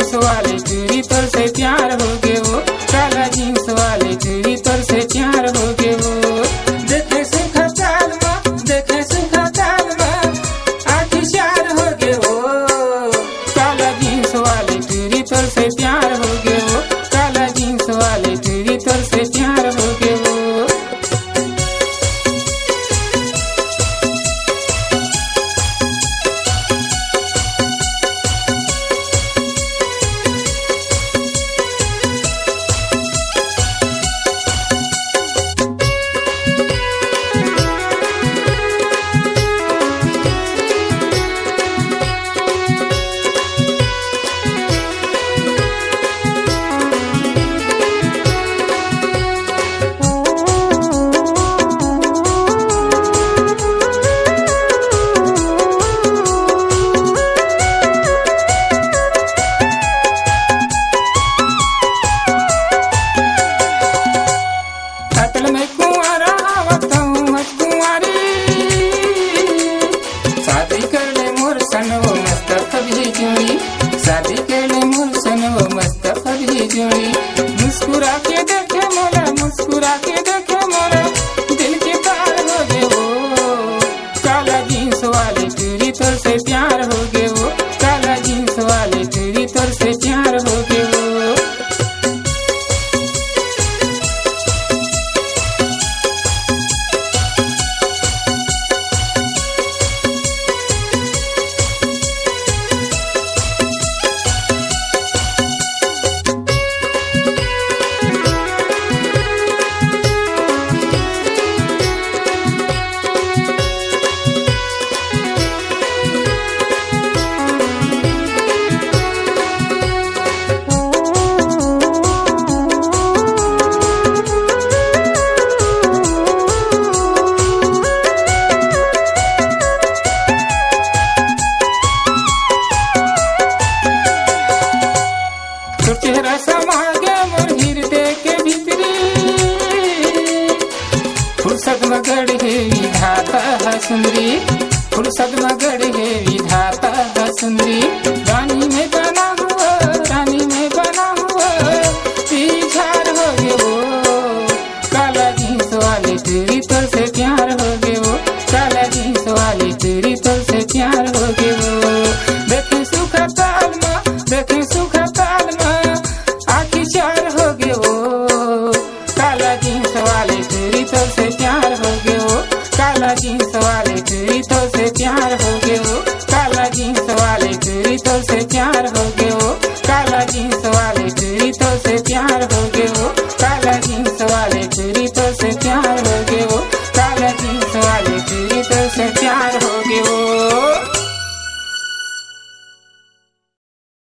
Jeans वाले चूड़ी तोर से प्यार हो गे वो, काला जीन्स वाले चूड़ी तोर से प्यार हो गे वो। देखे सुखा ताल में, देखे सुखा ताल में आखी चार हो गे वो, काला जीन्स वाले चूड़ी तोर से प्यार हो गे वो, काला जीन्स वाले चूड़ी तोर से प्यार हो गे वो। शादी कर ले मोर सन वो मस्त फबी जोड़ी, मुस्कुरा के देखे मोरा, मुस्कुरा के देखे मोरा, दिल के तार हो गए वो, काला जीन्स वाले चूड़ी तोर से प्यार हो गए वो, काला जीन्स वाले चूड़ी तोर से प्यार हो गए वो। चेहरा समा गे मोर हृदय के भीतरी, फुर्सत मगड़ है विधाता है सुंदरी, फुर्सत मगड़ है विधाता है सुंदरी, रानी में